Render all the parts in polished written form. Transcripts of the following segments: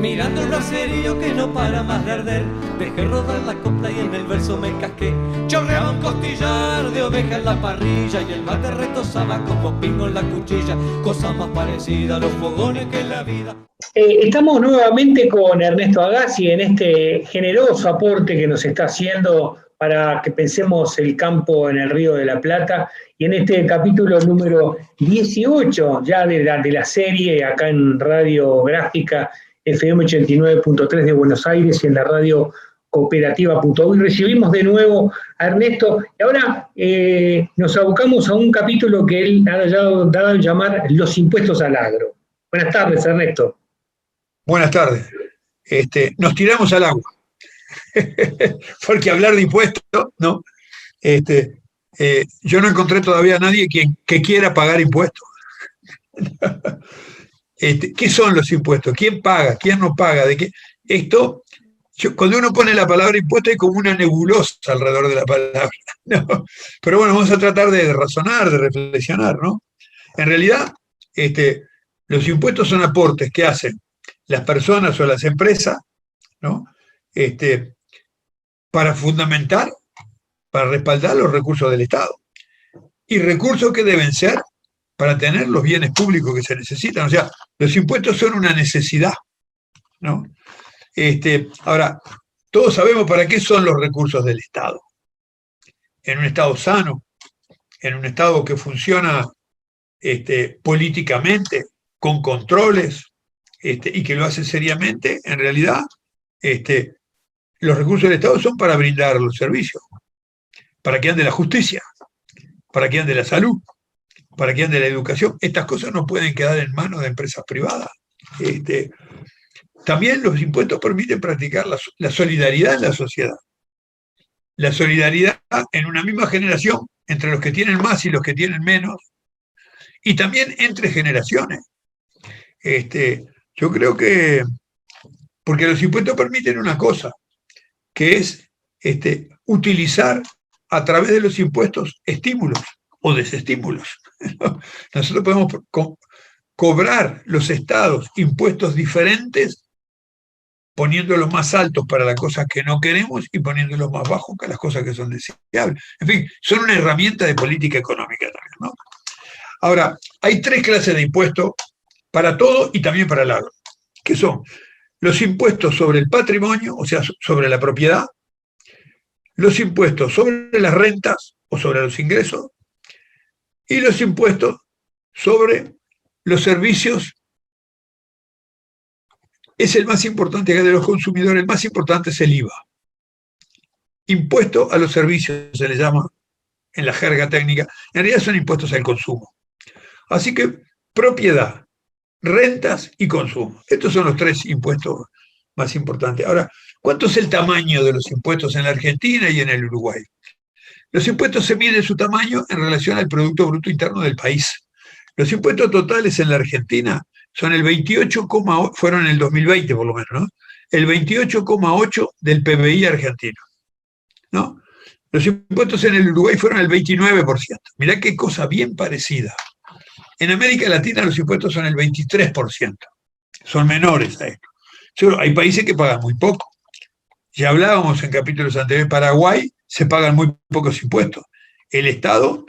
Mirando el braserillo que no para más de arder, dejé rodar la copla y en el verso me casqué. Chorreaba un costillar de oveja en la parrilla y el mate retosaba como pingo en la cuchilla, cosa más parecida a los fogones que en la vida. Estamos nuevamente con Ernesto Agassi en este generoso aporte que nos está haciendo para que pensemos el campo en el Río de la Plata, y en este capítulo número 18 ya de la serie, acá en Radio Gráfica FM 89.3 de Buenos Aires y en la radio cooperativa.uy. Recibimos de nuevo a Ernesto y ahora nos abocamos a un capítulo que él ha dado a llamar Los impuestos al agro. Buenas tardes, Ernesto. Buenas tardes. Nos tiramos al agua. Porque hablar de impuestos, ¿no? Yo no encontré todavía a nadie que quiera pagar impuestos. ¿Qué son los impuestos? ¿Quién paga? ¿Quién no paga? ¿De qué? Cuando uno pone la palabra impuesto hay como una nebulosa alrededor de la palabra, ¿no? Pero bueno, vamos a tratar de razonar, de reflexionar, ¿no? En realidad, los impuestos son aportes que hacen las personas o las empresas, ¿no? Para fundamentar, para respaldar los recursos del Estado. Y recursos que deben ser para tener los bienes públicos que se necesitan. O sea, los impuestos son una necesidad, ¿no? Ahora, todos sabemos para qué son los recursos del Estado. En un Estado sano, en un Estado que funciona políticamente, con controles, y que lo hace seriamente, en realidad, los recursos del Estado son para brindar los servicios, para que ande la justicia, para que ande la salud, para que ande la educación. Estas cosas no pueden quedar en manos de empresas privadas. También los impuestos permiten practicar la solidaridad en la sociedad. La solidaridad en una misma generación, entre los que tienen más y los que tienen menos, y también entre generaciones. Yo creo que, porque los impuestos permiten una cosa, que es utilizar a través de los impuestos estímulos o desestímulos. Nosotros podemos cobrar los estados impuestos diferentes, poniéndolos más altos para las cosas que no queremos y poniéndolos más bajos para las cosas que son deseables. En fin, son una herramienta de política económica también, ¿no? Ahora, hay tres clases de impuestos para todo y también para el agro, que son los impuestos sobre el patrimonio, o sea, sobre la propiedad, los impuestos sobre las rentas o sobre los ingresos, y los impuestos sobre los servicios. Es el más importante de los consumidores, el más importante es el IVA. Impuesto a los servicios se le llama en la jerga técnica, en realidad son impuestos al consumo. Así que propiedad, rentas y consumo. Estos son los tres impuestos más importantes. Ahora, ¿cuánto es el tamaño de los impuestos en la Argentina y en el Uruguay? Los impuestos se miden su tamaño en relación al Producto Bruto Interno del país. Los impuestos totales en la Argentina son el 28,8, fueron en el 2020 por lo menos, ¿no? El 28,8 del PBI argentino, ¿no? Los impuestos en el Uruguay fueron el 29%. Mirá qué cosa bien parecida. En América Latina los impuestos son el 23%. Son menores a esto. Hay países que pagan muy poco. Ya hablábamos en capítulos anteriores, Paraguay se pagan muy pocos impuestos. El Estado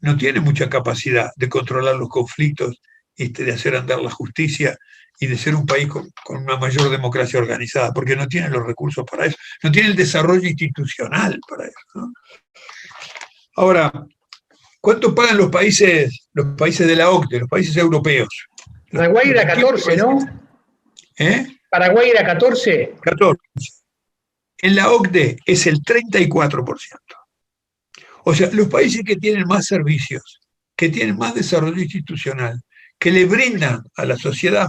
no tiene mucha capacidad de controlar los conflictos, de hacer andar la justicia y de ser un país con una mayor democracia organizada, porque no tiene los recursos para eso, no tiene el desarrollo institucional para eso, ¿no? Ahora, ¿cuánto pagan los países de la OCDE, los países europeos? Paraguay era 14, ¿no? Paraguay era 14. 14. En la OCDE es el 34%. O sea, los países que tienen más servicios, que tienen más desarrollo institucional, que le brindan a la sociedad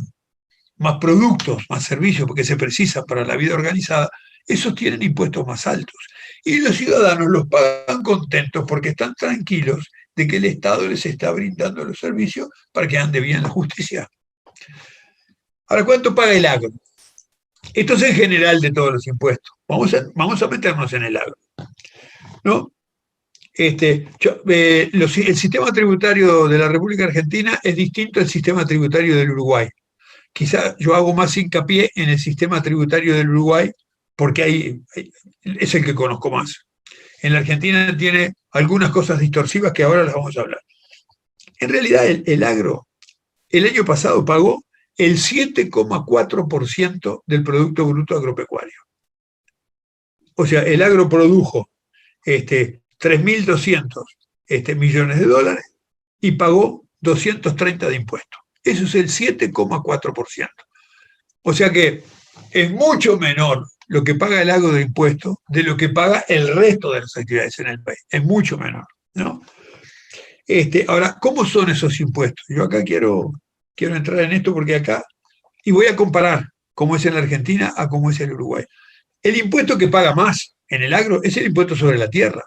más productos, más servicios, porque se precisa para la vida organizada, esos tienen impuestos más altos. Y los ciudadanos los pagan contentos porque están tranquilos de que el Estado les está brindando los servicios para que ande bien la justicia. Ahora, ¿cuánto paga el agro? Esto es en general de todos los impuestos. Vamos a meternos en el agro, ¿no? El sistema tributario de la República Argentina es distinto al sistema tributario del Uruguay, quizá yo hago más hincapié en el sistema tributario del Uruguay, porque es el que conozco más. En la Argentina tiene algunas cosas distorsivas que ahora las vamos a hablar. En realidad el agro el año pasado pagó el 7,4% del Producto Bruto Agropecuario. O sea, el agro produjo 3.200 millones de dólares y pagó 230 de impuestos. Eso es el 7,4%. O sea que es mucho menor lo que paga el agro de impuestos de lo que paga el resto de las actividades en el país. Es mucho menor, ¿no? Ahora, ¿cómo son esos impuestos? Yo acá quiero entrar en esto porque acá, y voy a comparar cómo es en la Argentina a cómo es en Uruguay. El impuesto que paga más en el agro es el impuesto sobre la tierra.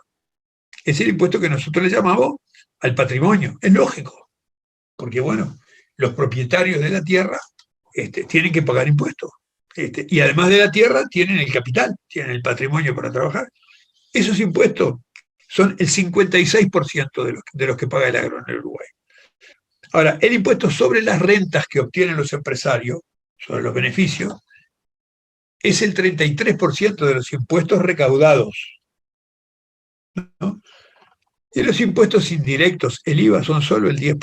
Es el impuesto que nosotros le llamamos al patrimonio. Es lógico, porque bueno, los propietarios de la tierra tienen que pagar impuestos. Y además de la tierra tienen el capital, tienen el patrimonio para trabajar. Esos impuestos son el 56% de los que paga el agro en el Uruguay. Ahora, el impuesto sobre las rentas que obtienen los empresarios, sobre los beneficios, es el 33% de los impuestos recaudados, ¿no? Y los impuestos indirectos, el IVA, son solo el 10%.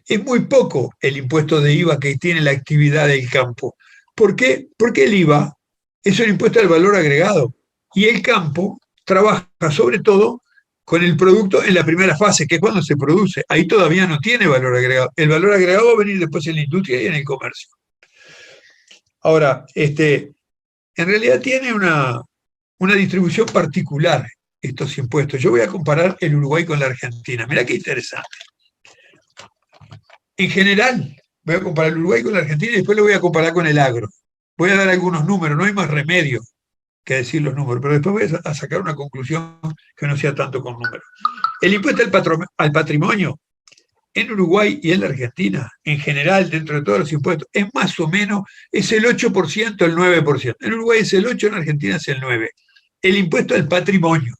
Es muy poco el impuesto de IVA que tiene la actividad del campo. ¿Por qué? Porque el IVA es un impuesto al valor agregado y el campo trabaja sobre todo con el producto en la primera fase, que es cuando se produce. Ahí todavía no tiene valor agregado. El valor agregado va a venir después en la industria y en el comercio. Ahora, en realidad tiene una distribución particular estos impuestos. Yo voy a comparar el Uruguay con la Argentina. Mirá qué interesante. En general, voy a comparar el Uruguay con la Argentina y después lo voy a comparar con el agro. Voy a dar algunos números, no hay más remedio que decir los números, pero después voy a sacar una conclusión que no sea tanto con números. El impuesto al patrimonio en Uruguay y en la Argentina, en general, dentro de todos los impuestos, es más o menos, es el 8%, el 9%. En Uruguay es el 8%, en Argentina es el 9%. El impuesto al patrimonio,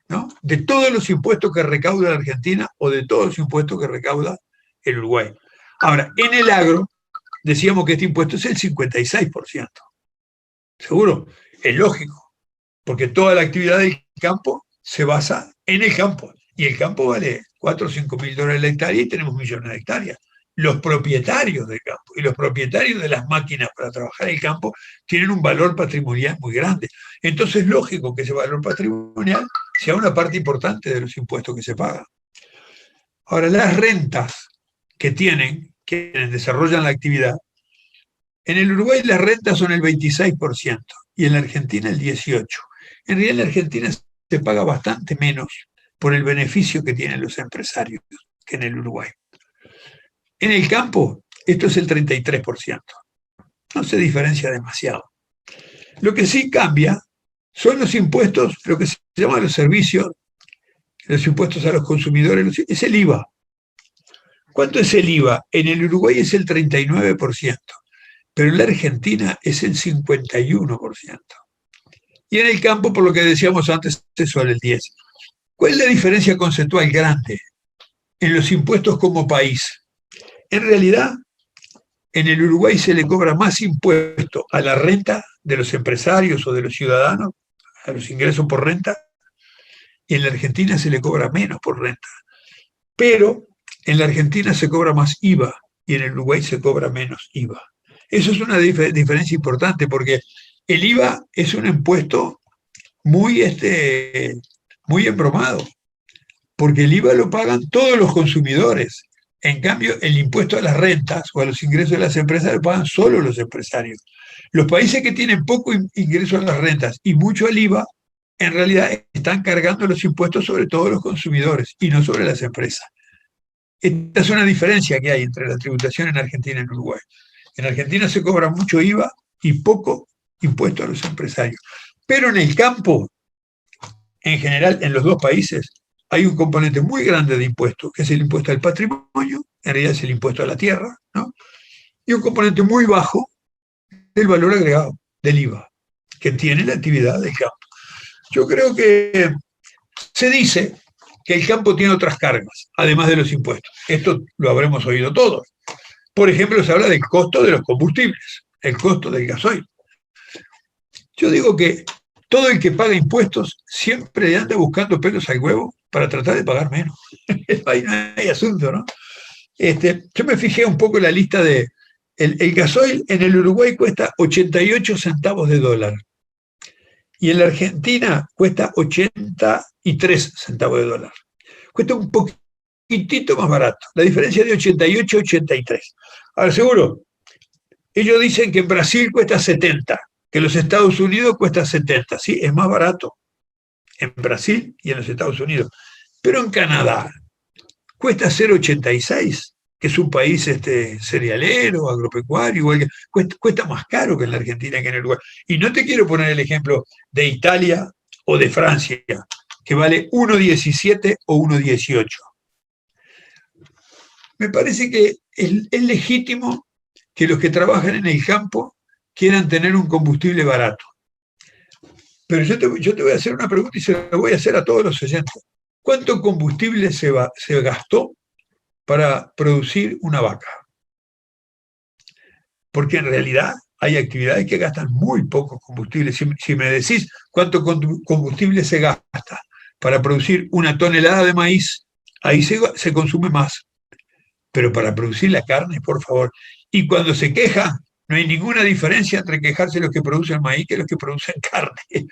¿no? De todos los impuestos que recauda la Argentina o de todos los impuestos que recauda el Uruguay. Ahora, en el agro, decíamos que este impuesto es el 56%. ¿Seguro? Es lógico, porque toda la actividad del campo se basa en el campo. Y el campo vale 4 o 5 mil dólares la hectárea y tenemos millones de hectáreas. Los propietarios del campo y los propietarios de las máquinas para trabajar el campo tienen un valor patrimonial muy grande. Entonces es lógico que ese valor patrimonial sea una parte importante de los impuestos que se pagan. Ahora, las rentas que tienen quienes desarrollan la actividad, en el Uruguay las rentas son el 26% y en la Argentina el 18%. En realidad en la Argentina se paga bastante menos por el beneficio que tienen los empresarios que en el Uruguay. En el campo, esto es el 33%. No se diferencia demasiado. Lo que sí cambia son los impuestos, lo que se llama los servicios, los impuestos a los consumidores, es el IVA. ¿Cuánto es el IVA? En el Uruguay es el 39%, pero en la Argentina es el 51%. Y en el campo, por lo que decíamos antes, es solo el 10%. ¿Cuál es la diferencia conceptual grande en los impuestos como país? En realidad, en el Uruguay se le cobra más impuesto a la renta de los empresarios o de los ciudadanos, a los ingresos por renta, y en la Argentina se le cobra menos por renta. Pero en la Argentina se cobra más IVA y en el Uruguay se cobra menos IVA. Eso es una diferencia importante porque el IVA es un impuesto muy embromado, porque el IVA lo pagan todos los consumidores. En cambio, el impuesto a las rentas o a los ingresos de las empresas lo pagan solo los empresarios. Los países que tienen poco ingreso a las rentas y mucho al IVA, en realidad están cargando los impuestos sobre todos los consumidores y no sobre las empresas. Esta es una diferencia que hay entre la tributación en Argentina y en Uruguay. En Argentina se cobra mucho IVA y poco impuesto a los empresarios. Pero en el campo, en general, en los dos países, hay un componente muy grande de impuestos, que es el impuesto al patrimonio, en realidad es el impuesto a la tierra, ¿no? Y un componente muy bajo del valor agregado, del IVA, que tiene la actividad del campo. Yo creo que se dice que el campo tiene otras cargas, además de los impuestos. Esto lo habremos oído todos. Por ejemplo, se habla del costo de los combustibles, el costo del gasoil. Yo digo que todo el que paga impuestos siempre anda buscando pelos al huevo para tratar de pagar menos. Ahí no hay asunto, ¿no? Yo me fijé un poco en la lista de... El gasoil en el Uruguay cuesta 88 centavos de dólar y en la Argentina cuesta 83 centavos de dólar. Cuesta un poquitito más barato. La diferencia es de 88 a 83. Ahora, seguro, ellos dicen que en Brasil cuesta 70, que en los Estados Unidos cuesta 70. Sí, es más barato en Brasil y en los Estados Unidos. Pero en Canadá cuesta 0,86, que es un país cerealero, agropecuario, igual que, cuesta más caro que en la Argentina que en el Uruguay. Y no te quiero poner el ejemplo de Italia o de Francia, que vale 1,17 o 1,18. Me parece que es legítimo que los que trabajan en el campo quieran tener un combustible barato. Pero yo te voy a hacer una pregunta y se la voy a hacer a todos los oyentes. ¿Cuánto combustible se gastó para producir una vaca? Porque en realidad hay actividades que gastan muy poco combustible. Si me decís cuánto combustible se gasta para producir una tonelada de maíz, ahí se consume más. Pero para producir la carne, por favor. Y cuando se quejan, no hay ninguna diferencia entre quejarse los que producen maíz que los que producen carne.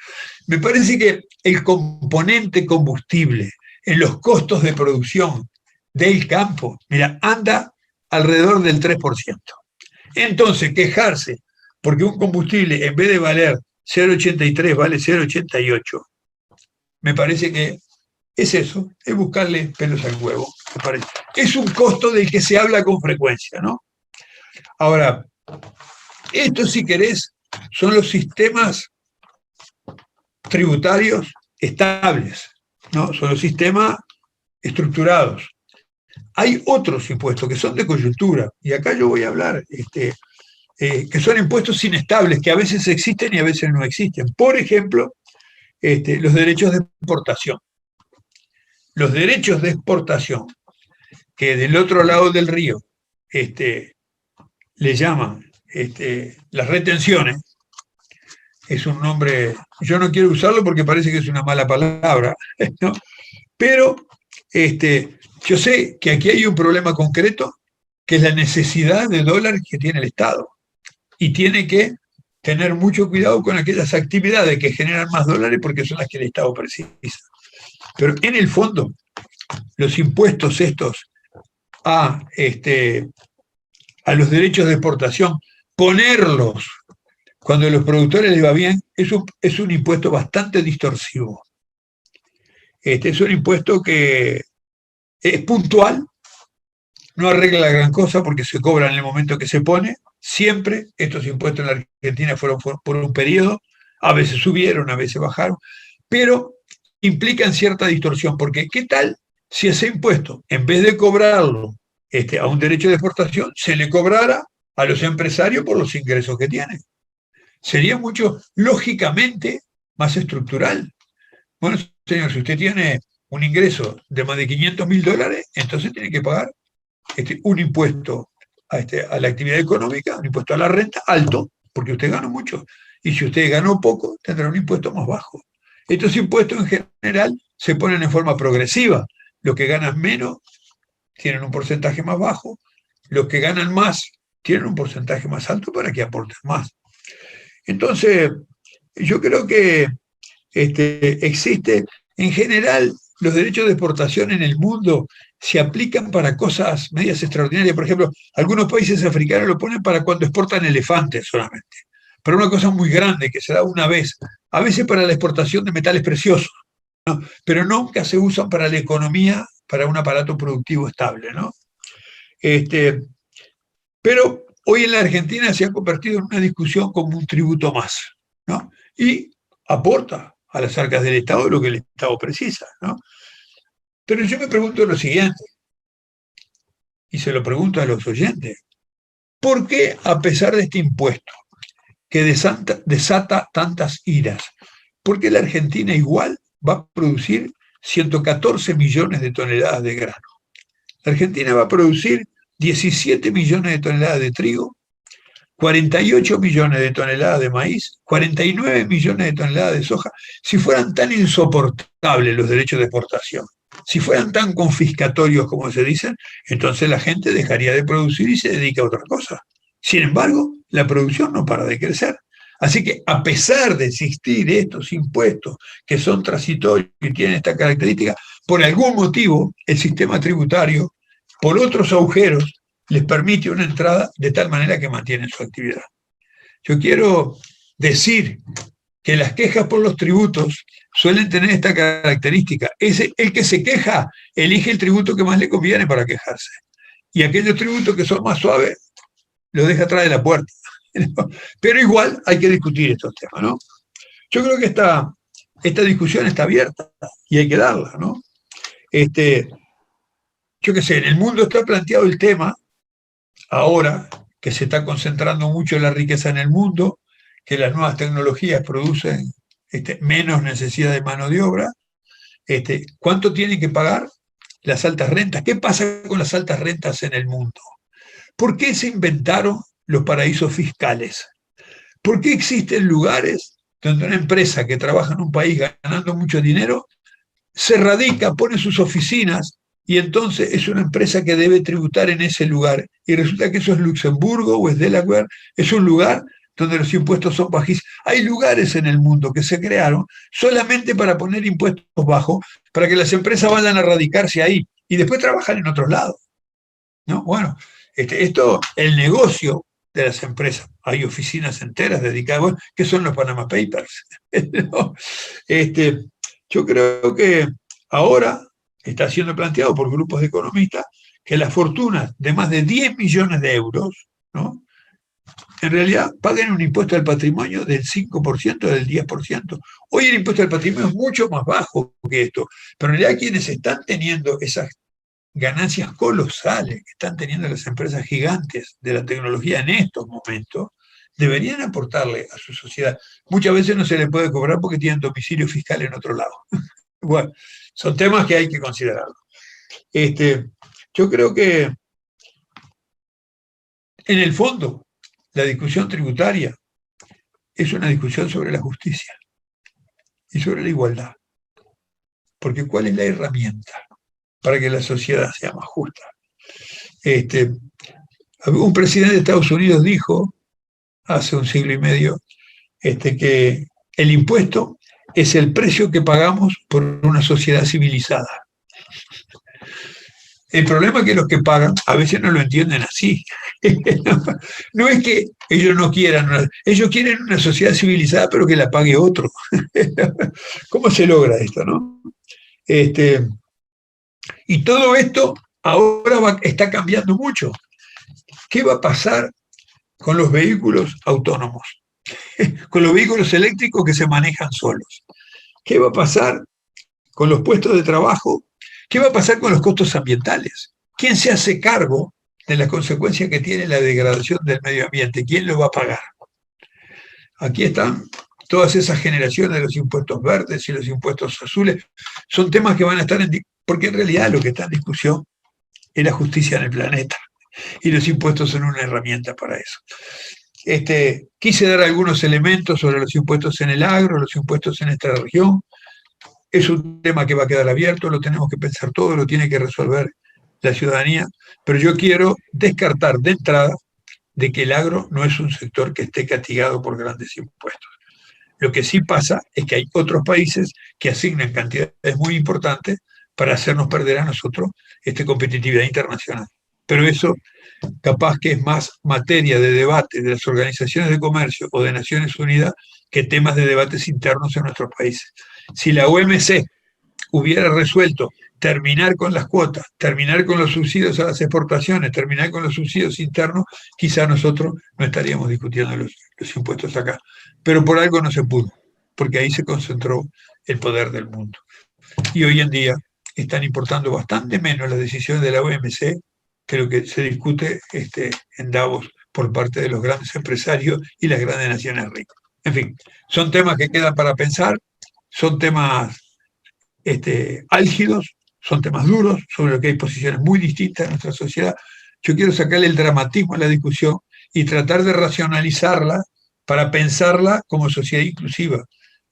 Me parece que el componente combustible en los costos de producción del campo, mira, anda alrededor del 3%. Entonces, quejarse porque un combustible en vez de valer 0,83 vale 0,88, me parece que es eso, es buscarle pelos al huevo, me parece. Es un costo del que se habla con frecuencia, ¿no? Ahora, esto, si querés, son los sistemas tributarios estables, ¿no? Son los sistemas estructurados. Hay otros impuestos que son de coyuntura, y acá yo voy a hablar, que son impuestos inestables, que a veces existen y a veces no existen. Por ejemplo, los derechos de exportación. Los derechos de exportación, que del otro lado del río le llaman las retenciones, es un nombre, yo no quiero usarlo porque parece que es una mala palabra, ¿no? Pero yo sé que aquí hay un problema concreto, que es la necesidad de dólares que tiene el Estado. Y tiene que tener mucho cuidado con aquellas actividades que generan más dólares porque son las que el Estado precisa. Pero en el fondo, los impuestos estos a los derechos de exportación, ponerlos cuando a los productores les va bien, es un impuesto bastante distorsivo. Es un impuesto que es puntual, no arregla la gran cosa porque se cobra en el momento que se pone. Siempre estos impuestos en la Argentina fueron por un periodo, a veces subieron, a veces bajaron, pero implican cierta distorsión, porque ¿qué tal si ese impuesto, en vez de cobrarlo a un derecho de exportación, se le cobrara a los empresarios por los ingresos que tienen? Sería mucho, lógicamente, más estructural. Bueno, señor, si usted tiene un ingreso de más de $500.000, entonces tiene que pagar un impuesto a la actividad económica, un impuesto a la renta alto, porque usted gana mucho. Y si usted ganó poco, tendrá un impuesto más bajo. Estos impuestos en general se ponen en forma progresiva. Los que ganan menos tienen un porcentaje más bajo, los que ganan más tienen un porcentaje más alto para que aporten más. Entonces, yo creo que existe, en general, los derechos de exportación en el mundo se aplican para cosas medias extraordinarias. Por ejemplo, algunos países africanos lo ponen para cuando exportan elefantes solamente, para una cosa muy grande que se da una vez, a veces para la exportación de metales preciosos, ¿no? Pero nunca se usan para la economía, para un aparato productivo estable, ¿no? Pero hoy en la Argentina se ha convertido en una discusión como un tributo más, ¿no? Y aporta a las arcas del Estado lo que el Estado precisa, ¿no? Pero yo me pregunto lo siguiente, y se lo pregunto a los oyentes: ¿por qué, a pesar de este impuesto que desata tantas iras, por qué la Argentina igual va a producir 114 millones de toneladas de grano? La Argentina va a producir 17 millones de toneladas de trigo, 48 millones de toneladas de maíz, 49 millones de toneladas de soja. Si fueran tan insoportables los derechos de exportación, si fueran tan confiscatorios como se dicen, entonces la gente dejaría de producir y se dedica a otra cosa. Sin embargo, la producción no para de crecer. Así que a pesar de existir estos impuestos que son transitorios y tienen esta característica, por algún motivo el sistema tributario, por otros agujeros, les permite una entrada de tal manera que mantienen su actividad. Yo quiero decir que las quejas por los tributos suelen tener esta característica. El que se queja elige el tributo que más le conviene para quejarse. Y aquellos tributos que son más suaves los deja atrás de la puerta. Pero igual hay que discutir estos temas, ¿no? Yo creo que esta discusión está abierta y hay que darla, ¿no? Yo qué sé, en el mundo está planteado el tema, ahora que se está concentrando mucho la riqueza en el mundo, que las nuevas tecnologías producen menos necesidad de mano de obra, ¿cuánto tienen que pagar las altas rentas? ¿Qué pasa con las altas rentas en el mundo? ¿Por qué se inventaron los paraísos fiscales? ¿Por qué existen lugares donde una empresa que trabaja en un país ganando mucho dinero se radica, pone sus oficinas y entonces es una empresa que debe tributar en ese lugar? Y resulta que eso es Luxemburgo o es Delaware, es un lugar donde los impuestos son bajísimos. Hay lugares en el mundo que se crearon solamente para poner impuestos bajos, para que las empresas vayan a radicarse ahí y después trabajar en otros lados, ¿no? Bueno, el negocio de las empresas, hay oficinas enteras dedicadas, bueno, ¿qué son los Panama Papers? ¿No? Yo creo que ahora está siendo planteado por grupos de economistas que las fortunas de más de 10 millones de euros, ¿no?, en realidad paguen un impuesto al patrimonio del 5%, del 10%. Hoy el impuesto al patrimonio es mucho más bajo que esto, pero en realidad quienes están teniendo esas ganancias colosales que están teniendo las empresas gigantes de la tecnología en estos momentos, deberían aportarle a su sociedad. Muchas veces no se le puede cobrar porque tienen domicilio fiscal en otro lado. Bueno, son temas que hay que considerar. Yo creo que en el fondo la discusión tributaria es una discusión sobre la justicia y sobre la igualdad. Porque ¿cuál es la herramienta para que la sociedad sea más justa? Un presidente de Estados Unidos dijo hace un siglo y medio que el impuesto es el precio que pagamos por una sociedad civilizada. El problema es que los que pagan a veces no lo entienden así. No es que ellos no quieran, ellos quieren una sociedad civilizada, pero que la pague otro. ¿Cómo se logra esto, no? Y todo esto ahora está cambiando mucho. ¿Qué va a pasar con los vehículos autónomos? Con los vehículos eléctricos que se manejan solos. ¿Qué va a pasar con los puestos de trabajo? ¿Qué va a pasar con los costos ambientales? ¿Quién se hace cargo de las consecuencias que tiene la degradación del medio ambiente? ¿Quién lo va a pagar? Aquí están todas esas generaciones de los impuestos verdes y los impuestos azules. Son temas que van a estar porque en realidad lo que está en discusión es la justicia en el planeta. Y los impuestos son una herramienta para eso. Quise dar algunos elementos sobre los impuestos en el agro, los impuestos en esta región. Es un tema que va a quedar abierto, lo tenemos que pensar todo, lo tiene que resolver la ciudadanía, pero yo quiero descartar de entrada de que el agro no es un sector que esté castigado por grandes impuestos. Lo que sí pasa es que hay otros países que asignan cantidades muy importantes para hacernos perder a nosotros competitividad internacional. Pero eso capaz que es más materia de debate de las organizaciones de comercio o de Naciones Unidas que temas de debates internos en nuestros países. Si la OMC hubiera resuelto terminar con las cuotas, terminar con los subsidios a las exportaciones, terminar con los subsidios internos, quizá nosotros no estaríamos discutiendo los impuestos acá. Pero por algo no se pudo, porque ahí se concentró el poder del mundo. Y hoy en día están importando bastante menos las decisiones de la OMC que lo que se discute en Davos por parte de los grandes empresarios y las grandes naciones ricas. En fin, son temas que quedan para pensar, son temas álgidos, son temas duros, sobre los que hay posiciones muy distintas en nuestra sociedad. Yo quiero sacarle el dramatismo a la discusión y tratar de racionalizarla para pensarla como sociedad inclusiva,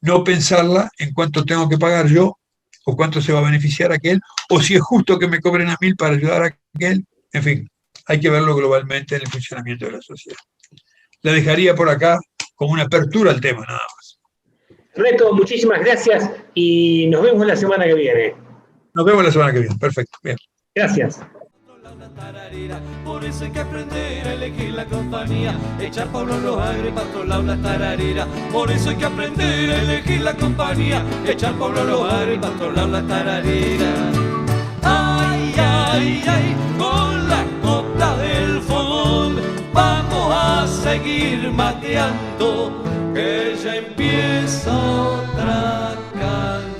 no pensarla en cuánto tengo que pagar yo o cuánto se va a beneficiar aquel, o si es justo que me cobren a 1000 para ayudar a aquel. En fin, hay que verlo globalmente en el funcionamiento de la sociedad. La dejaría por acá como una apertura al tema, nada más. Ernesto, muchísimas gracias y nos vemos la semana que viene. Nos vemos la semana que viene. Perfecto. Bien. Gracias. Por eso hay que aprender a elegir la compañía, echar Pablo los agres para otro lado la tararira. Por eso hay que aprender a elegir la compañía, echar Pablo los agres para otro lado la tararira. Ay, ay, ay, con la copla del fogón vamos a seguir mateando, que ya empieza otra canción.